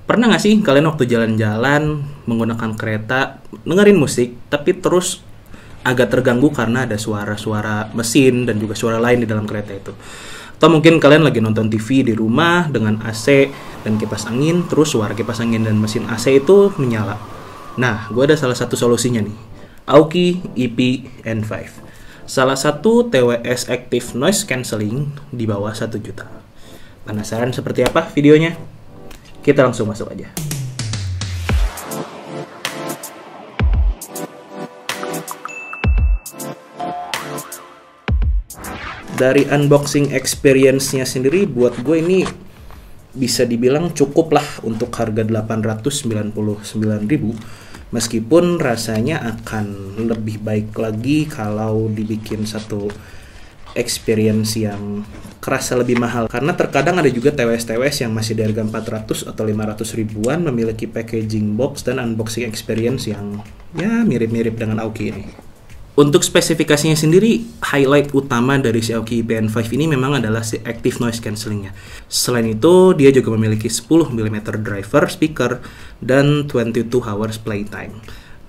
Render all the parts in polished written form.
Pernah nggak sih kalian waktu jalan-jalan menggunakan kereta dengerin musik tapi terus agak terganggu karena ada suara-suara mesin dan juga suara lain di dalam kereta itu? Atau mungkin kalian lagi nonton TV di rumah dengan AC dan kipas angin, terus suara kipas angin dan mesin AC itu menyala. Nah, gue ada salah satu solusinya nih. Aoki EP-N5. Salah satu TWS Active Noise Cancelling di bawah 1 juta. Penasaran seperti apa videonya? Kita langsung masuk aja. Dari unboxing experience-nya sendiri, buat gue ini bisa dibilang cukup lah untuk harga 899.000. Meskipun rasanya akan lebih baik lagi kalau dibikin satu experience yang kerasa lebih mahal, karena terkadang ada juga TWS-TWS yang masih di harga 400 atau 500 ribuan memiliki packaging box dan unboxing experience yang ya mirip-mirip dengan Aoki ini. Untuk spesifikasinya sendiri, highlight utama dari si Aoki EP-N5 ini memang adalah si active noise cancellingnya. Selain itu, dia juga memiliki 10 mm driver speaker dan 22 hours playtime.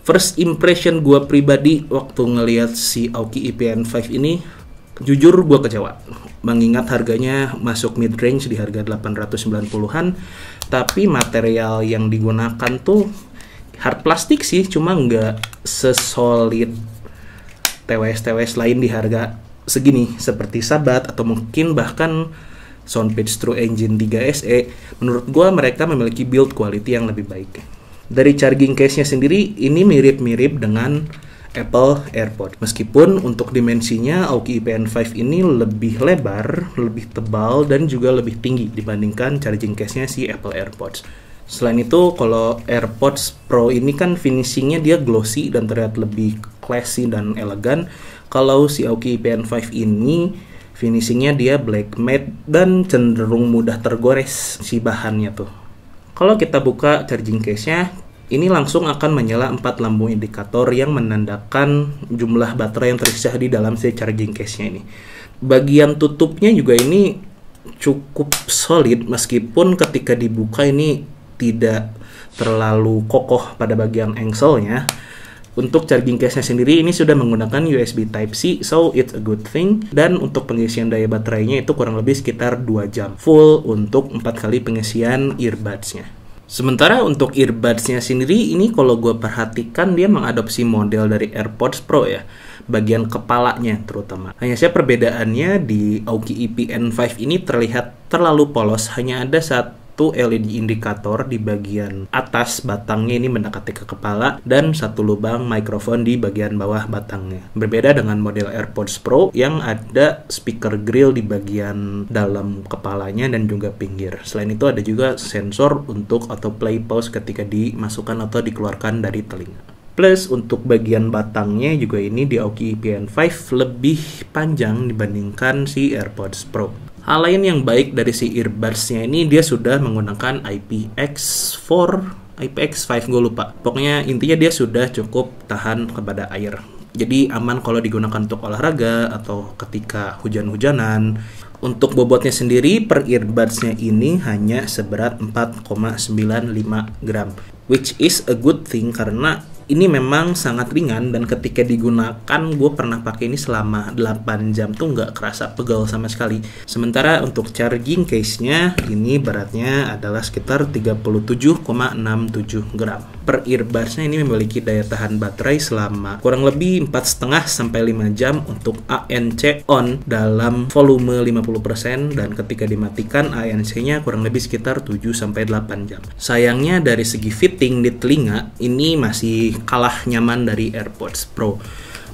First impression gue pribadi waktu ngelihat si Aoki EP-N5 ini, jujur gue kecewa, mengingat harganya masuk mid-range di harga 890-an, tapi material yang digunakan tuh hard plastik sih, cuma nggak sesolid TWS-TWS lain di harga segini, seperti Sabat atau mungkin bahkan Soundpitch True Engine 3 SE. Menurut gue mereka memiliki build quality yang lebih baik. Dari charging case-nya sendiri, ini mirip-mirip dengan Apple AirPods. Meskipun untuk dimensinya Aoki EP-N5 ini lebih lebar, lebih tebal, dan juga lebih tinggi dibandingkan charging case-nya si Apple AirPods. Selain itu, kalau AirPods Pro ini kan finishingnya dia glossy dan terlihat lebih classy dan elegan. Kalau si Aoki EP-N5 ini finishingnya dia black matte dan cenderung mudah tergores si bahannya tuh. Kalau kita buka charging case-nya, ini langsung akan menyala 4 lampu indikator yang menandakan jumlah baterai yang tersisa di dalam si charging case-nya ini. Bagian tutupnya juga ini cukup solid, meskipun ketika dibuka ini tidak terlalu kokoh pada bagian engsel-nya. Untuk charging case-nya sendiri ini sudah menggunakan USB Type-C, so it's a good thing. Dan untuk pengisian daya baterainya itu kurang lebih sekitar 2 jam full untuk 4 kali pengisian earbuds-nya. Sementara untuk earbuds-nya sendiri, ini kalau gue perhatikan dia mengadopsi model dari AirPods Pro ya, bagian kepalanya terutama. Hanya saja perbedaannya di Aoki EP-N5 ini terlihat terlalu polos, hanya ada satu LED indikator di bagian atas batangnya ini mendekati ke kepala dan satu lubang mikrofon di bagian bawah batangnya. Berbeda dengan model AirPods Pro yang ada speaker grill di bagian dalam kepalanya dan juga pinggir. Selain itu ada juga sensor untuk autoplay pause ketika dimasukkan atau dikeluarkan dari telinga. Plus untuk bagian batangnya juga ini di Aoki EP-N5 lebih panjang dibandingkan si AirPods Pro. Hal lain yang baik dari si earbuds-nya ini, dia sudah menggunakan IPX4, IPX5 gue lupa. Pokoknya intinya dia sudah cukup tahan kepada air. Jadi aman kalau digunakan untuk olahraga atau ketika hujan-hujanan. Untuk bobotnya sendiri per earbuds-nya ini hanya seberat 4,95 gram. Which is a good thing karena ini memang sangat ringan dan ketika digunakan gue pernah pakai ini selama 8 jam tuh nggak kerasa pegal sama sekali. Sementara untuk charging case-nya ini beratnya adalah sekitar 37,67 gram. Per earbuds-nya ini memiliki daya tahan baterai selama kurang lebih 4,5 sampai 5 jam untuk ANC on dalam volume 50% dan ketika dimatikan ANC-nya kurang lebih sekitar 7 sampai 8 jam. Sayangnya dari segi fitting di telinga ini masih kalah nyaman dari AirPods Pro.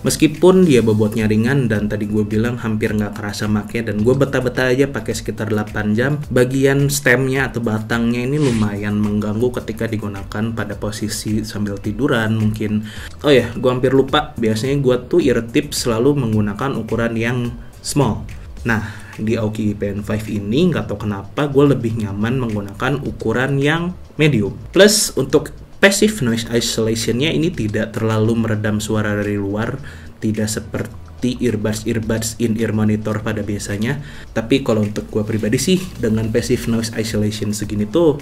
Meskipun dia bobotnya ringan dan tadi gue bilang hampir nggak kerasa make dan gue betah-betah aja pakai sekitar 8 jam, bagian stemnya atau batangnya ini lumayan mengganggu ketika digunakan pada posisi sambil tiduran mungkin. Oh ya, gue hampir lupa, biasanya gue tuh ear tips selalu menggunakan ukuran yang small. Nah, di Aoki EP-N5 ini nggak tahu kenapa gue lebih nyaman menggunakan ukuran yang medium. Plus untuk passive noise isolation-nya ini tidak terlalu meredam suara dari luar, tidak seperti earbuds in-ear monitor pada biasanya. Tapi kalau untuk gue pribadi sih, dengan passive noise isolation segini tuh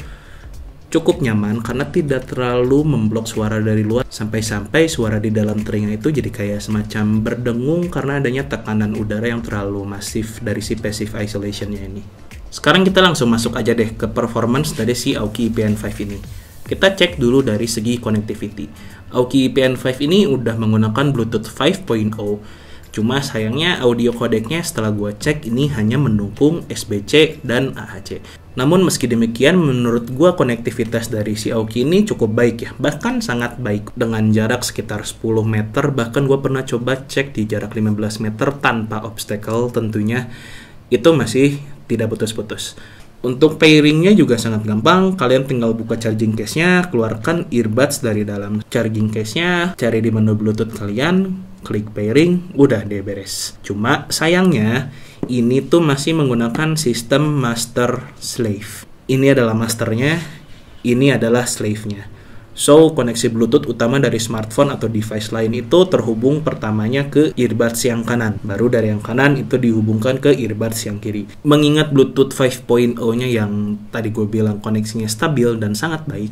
cukup nyaman karena tidak terlalu memblok suara dari luar, sampai-sampai suara di dalam telinga itu jadi kayak semacam berdengung karena adanya tekanan udara yang terlalu masif dari si passive isolation-nya ini. Sekarang kita langsung masuk aja deh ke performance dari si Aoki EPN5 ini. Kita cek dulu dari segi connectivity. Aoki EPN5 ini udah menggunakan Bluetooth 5.0. Cuma sayangnya audio codecnya setelah gua cek ini hanya mendukung SBC dan AAC. Namun meski demikian menurut gua konektivitas dari si Aoki ini cukup baik ya. Bahkan sangat baik dengan jarak sekitar 10 meter. Bahkan gua pernah coba cek di jarak 15 meter tanpa obstacle tentunya. Itu masih tidak putus-putus. Untuk pairingnya juga sangat gampang, kalian tinggal buka charging case-nya, keluarkan earbuds dari dalam charging case-nya, cari di menu Bluetooth kalian, klik pairing, udah deh beres. Cuma sayangnya, ini tuh masih menggunakan sistem master slave. Ini adalah masternya, ini adalah slave-nya. So, koneksi Bluetooth utama dari smartphone atau device lain itu terhubung pertamanya ke earbuds yang kanan. Baru dari yang kanan itu dihubungkan ke earbuds yang kiri. Mengingat Bluetooth 5.0-nya yang tadi gue bilang koneksinya stabil dan sangat baik,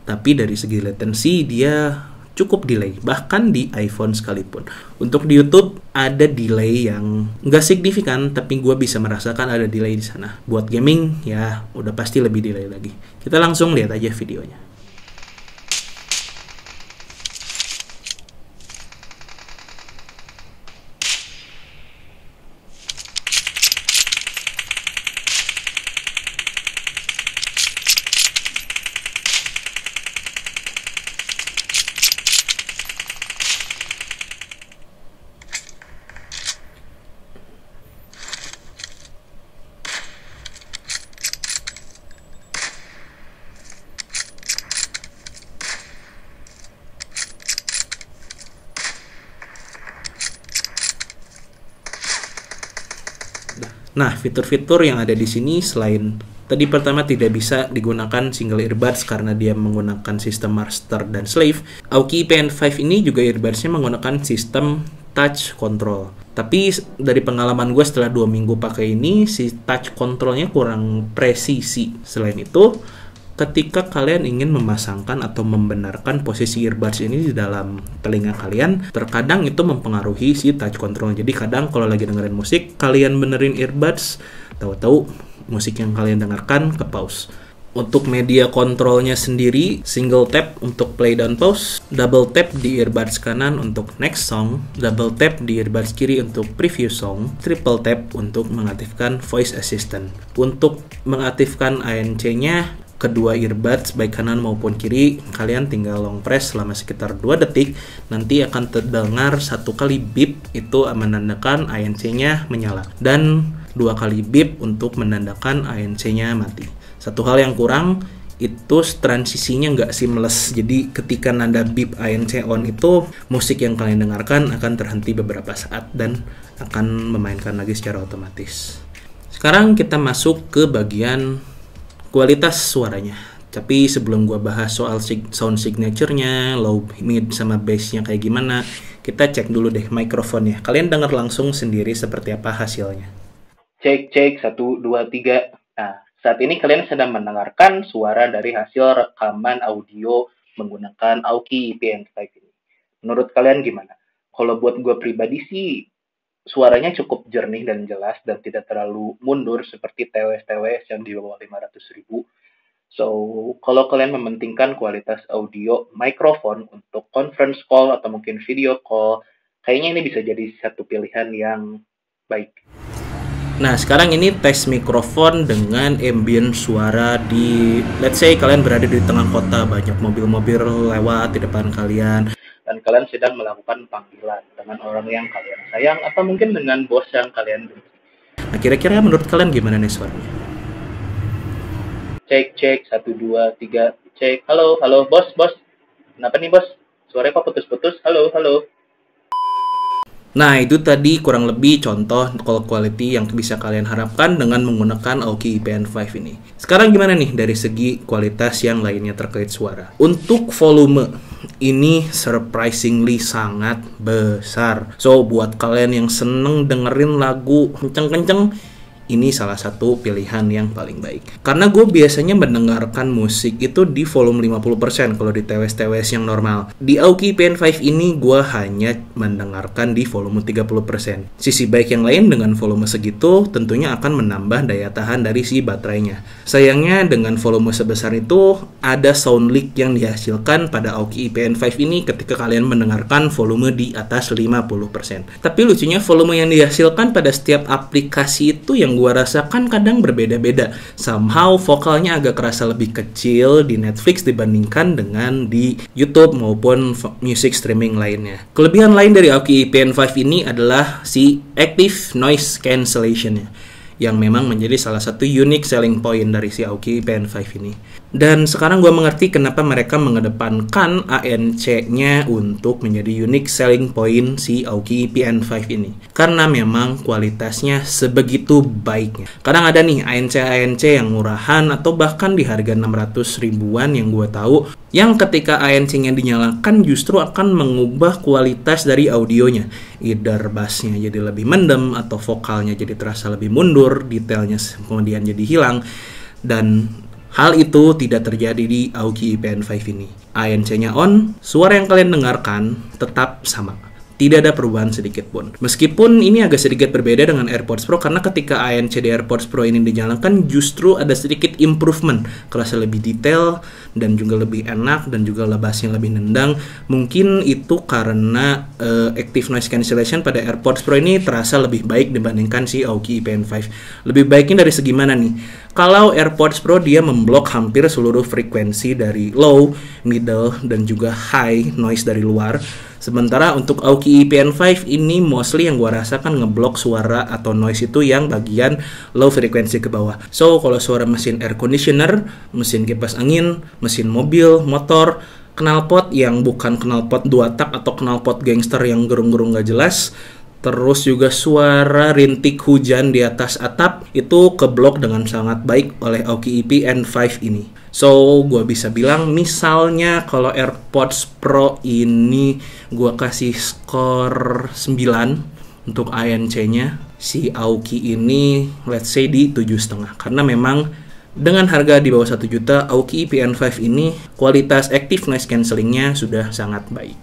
tapi dari segi latency dia cukup delay, bahkan di iPhone sekalipun. Untuk di YouTube ada delay yang nggak signifikan, tapi gue bisa merasakan ada delay di sana. Buat gaming, ya udah pasti lebih delay lagi. Kita langsung lihat aja videonya. Nah, fitur-fitur yang ada di sini selain tadi pertama tidak bisa digunakan single earbuds karena dia menggunakan sistem master dan slave, Aoki EPN5 ini juga earbudsnya menggunakan sistem touch control. Tapi dari pengalaman gue setelah 2 minggu pakai ini, si touch controlnya kurang presisi. Selain itu, ketika kalian ingin memasangkan atau membenarkan posisi earbuds ini di dalam telinga kalian, terkadang itu mempengaruhi si touch control. Jadi kadang kalau lagi dengerin musik, kalian benerin earbuds, tahu-tahu musik yang kalian dengarkan ke pause. Untuk media kontrolnya sendiri, single tap untuk play dan pause, double tap di earbuds kanan untuk next song, double tap di earbuds kiri untuk preview song, triple tap untuk mengaktifkan voice assistant. Untuk mengaktifkan ANC-nya, kedua earbuds baik kanan maupun kiri, kalian tinggal long press selama sekitar 2 detik, nanti akan terdengar 1 kali beep, itu menandakan ANC-nya menyala, dan 2 kali beep untuk menandakan ANC-nya mati. Satu hal yang kurang, itu transisinya nggak seamless, jadi ketika nada beep ANC on itu, musik yang kalian dengarkan akan terhenti beberapa saat dan akan memainkan lagi secara otomatis. Sekarang kita masuk ke bagian kualitas suaranya. Tapi sebelum gua bahas soal sound signature-nya, low, mid, sama bass-nya kayak gimana, kita cek dulu deh mikrofonnya. Kalian dengar langsung sendiri seperti apa hasilnya. Cek, 1, 2, 3. Nah, saat ini kalian sedang mendengarkan suara dari hasil rekaman audio menggunakan Aoki EPN5 ini. Menurut kalian gimana? Kalau buat gua pribadi sih, suaranya cukup jernih dan jelas dan tidak terlalu mundur seperti TWS yang di bawah 500.000. So, kalau kalian mementingkan kualitas audio mikrofon untuk conference call atau mungkin video call, kayaknya ini bisa jadi satu pilihan yang baik. Nah, sekarang ini tes mikrofon dengan ambient suara di, let's say kalian berada di tengah kota, banyak mobil-mobil lewat di depan kalian, dan kalian sedang melakukan panggilan dengan orang yang kalian sayang atau mungkin dengan bos yang kalian benci. Nah, kira-kira menurut kalian gimana nih suaranya? Cek, 1, 2, 3, cek. Halo, bos. Kenapa nih bos? Suaranya kok putus-putus? Halo. Nah, itu tadi kurang lebih contoh call quality yang bisa kalian harapkan dengan menggunakan Aoki EPN5 ini. Sekarang gimana nih dari segi kualitas yang lainnya terkait suara? Untuk volume, ini surprisingly sangat besar. So, buat kalian yang seneng dengerin lagu kenceng-kenceng, ini salah satu pilihan yang paling baik. Karena gue biasanya mendengarkan musik itu di volume 50% kalau di TWS-TWS yang normal. Di Aoki PN5 ini gue hanya mendengarkan di volume 30%. Sisi baik yang lain dengan volume segitu tentunya akan menambah daya tahan dari si baterainya. Sayangnya dengan volume sebesar itu ada sound leak yang dihasilkan pada Aoki PN5 ini ketika kalian mendengarkan volume di atas 50%. Tapi lucunya volume yang dihasilkan pada setiap aplikasi itu yang gua rasakan kadang berbeda-beda. Somehow vokalnya agak kerasa lebih kecil di Netflix dibandingkan dengan di YouTube maupun music streaming lainnya. Kelebihan lain dari Aoki PN5 ini adalah si Active Noise Cancellation-nya, yang memang menjadi salah satu unique selling point dari si Aoki PN5 ini. Dan sekarang gue mengerti kenapa mereka mengedepankan ANC-nya untuk menjadi unique selling point si Aoki PN5 ini. Karena memang kualitasnya sebegitu baiknya. Kadang ada nih ANC-ANC yang murahan atau bahkan di harga 600 ribuan yang gue tahu, yang ketika ANC-nya dinyalakan justru akan mengubah kualitas dari audionya. Either bass-nya jadi lebih mendem atau vokalnya jadi terasa lebih mundur, detailnya kemudian jadi hilang. Dan hal itu tidak terjadi di Aoki PN5 ini. ANC-nya on, suara yang kalian dengarkan tetap sama. Tidak ada perubahan sedikit pun. Meskipun ini agak sedikit berbeda dengan AirPods Pro karena ketika ANC di AirPods Pro ini dinyalakan justru ada sedikit improvement. Kerasa lebih detail dan juga lebih enak dan juga bassnya lebih nendang. Mungkin itu karena Active Noise Cancellation pada AirPods Pro ini terasa lebih baik dibandingkan si Aoki PN5. Lebih baiknya dari segi mana nih? Kalau AirPods Pro dia memblok hampir seluruh frekuensi dari low, middle, dan juga high noise dari luar. Sementara untuk Aoki PN5 ini mostly yang gua rasakan ngeblok suara atau noise itu yang bagian low frekuensi ke bawah. So kalau suara mesin air conditioner, mesin kipas angin, mesin mobil, motor, knalpot yang bukan knalpot 2 tak atau knalpot gangster yang gerung-gerung gak jelas, terus juga suara rintik hujan di atas atap itu keblok dengan sangat baik oleh Aoki PN5 ini. So, gue bisa bilang misalnya kalau AirPods Pro ini gue kasih skor 9 untuk ANC-nya, si Aoki ini let's say di 7,5. Karena memang dengan harga di bawah 1 juta, Aoki PN5 ini kualitas Active Noise Cancelling-nya sudah sangat baik.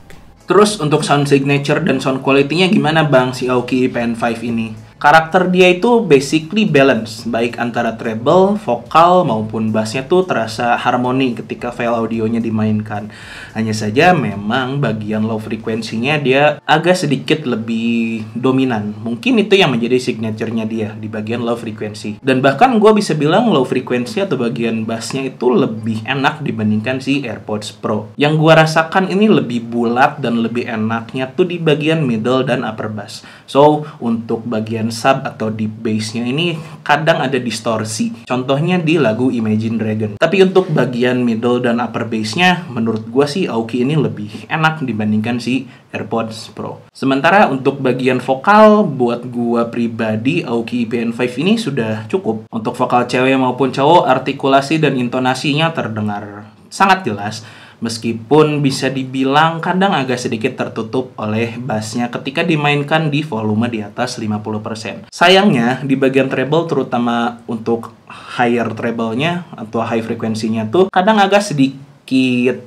Terus untuk sound signature dan sound quality-nya gimana bang si Aoki PN5 ini? Karakter dia itu basically balance, baik antara treble, vokal, maupun bassnya tuh terasa harmoni ketika file audionya dimainkan. Hanya saja memang bagian low frekuensinya dia agak sedikit lebih dominan. Mungkin itu yang menjadi signature-nya dia di bagian low frekuensi. Dan bahkan gue bisa bilang low frekuensi atau bagian bassnya itu lebih enak dibandingkan si AirPods Pro. Yang gue rasakan ini lebih bulat dan lebih enaknya tuh di bagian middle dan upper bass. So, untuk bagian sub atau deep bass-nya ini kadang ada distorsi. Contohnya di lagu Imagine Dragon. Tapi untuk bagian middle dan upper bass-nya, menurut gue sih Aoki ini lebih enak dibandingkan si AirPods Pro. Sementara untuk bagian vokal, buat gue pribadi, Aoki PN5 ini sudah cukup. Untuk vokal cewek maupun cowok, artikulasi dan intonasinya terdengar sangat jelas. Meskipun bisa dibilang kadang agak sedikit tertutup oleh bassnya ketika dimainkan di volume di atas 50%. Sayangnya di bagian treble terutama untuk higher treble-nya atau high frekuensinya tuh kadang agak sedikit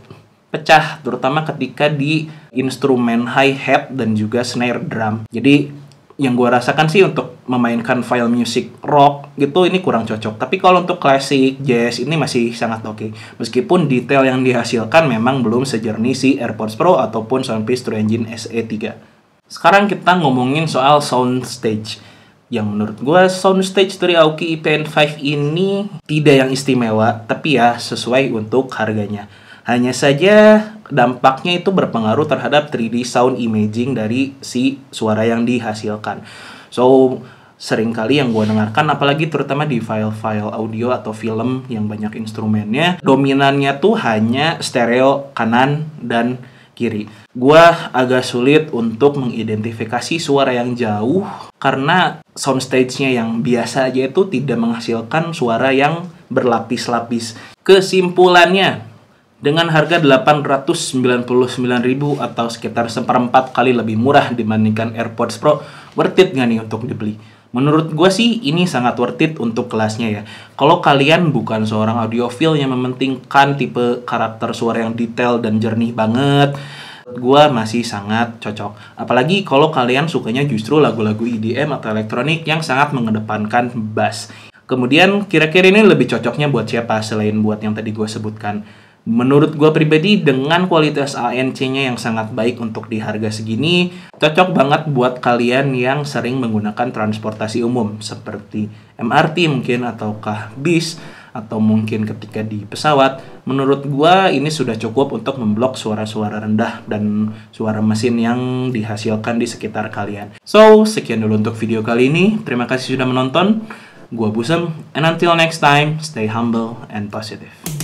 pecah terutama ketika di instrumen hi-hat dan juga snare drum. Jadi yang gue rasakan sih untuk memainkan file music rock gitu ini kurang cocok. Tapi kalau untuk classic jazz ini masih sangat oke. Meskipun detail yang dihasilkan memang belum sejernih si AirPods Pro ataupun Soundpeace True Engine SE3. Sekarang kita ngomongin soal soundstage. Yang menurut gue soundstage dari Aoki PN5 ini tidak yang istimewa, tapi ya sesuai untuk harganya. Hanya saja dampaknya itu berpengaruh terhadap 3D sound imaging dari si suara yang dihasilkan. So, seringkali yang gue dengarkan, apalagi terutama di file-file audio atau film yang banyak instrumennya, dominannya tuh hanya stereo kanan dan kiri. Gue agak sulit untuk mengidentifikasi suara yang jauh karena soundstage-nya yang biasa aja itu tidak menghasilkan suara yang berlapis-lapis. Kesimpulannya, dengan harga 899.000 atau sekitar 1/4 kali lebih murah dibandingkan AirPods Pro, worth it nggak nih untuk dibeli? Menurut gue sih ini sangat worth it untuk kelasnya ya. Kalau kalian bukan seorang audiofil yang mementingkan tipe karakter suara yang detail dan jernih banget, gue masih sangat cocok. Apalagi kalau kalian sukanya justru lagu-lagu EDM atau elektronik yang sangat mengedepankan bass. Kemudian kira-kira ini lebih cocoknya buat siapa selain buat yang tadi gue sebutkan? Menurut gue pribadi, dengan kualitas ANC-nya yang sangat baik untuk di harga segini, cocok banget buat kalian yang sering menggunakan transportasi umum seperti MRT mungkin, ataukah bis, atau mungkin ketika di pesawat. Menurut gue ini sudah cukup untuk memblok suara-suara rendah dan suara mesin yang dihasilkan di sekitar kalian. So, sekian dulu untuk video kali ini. Terima kasih sudah menonton. Gua Busem, and until next time, stay humble and positive.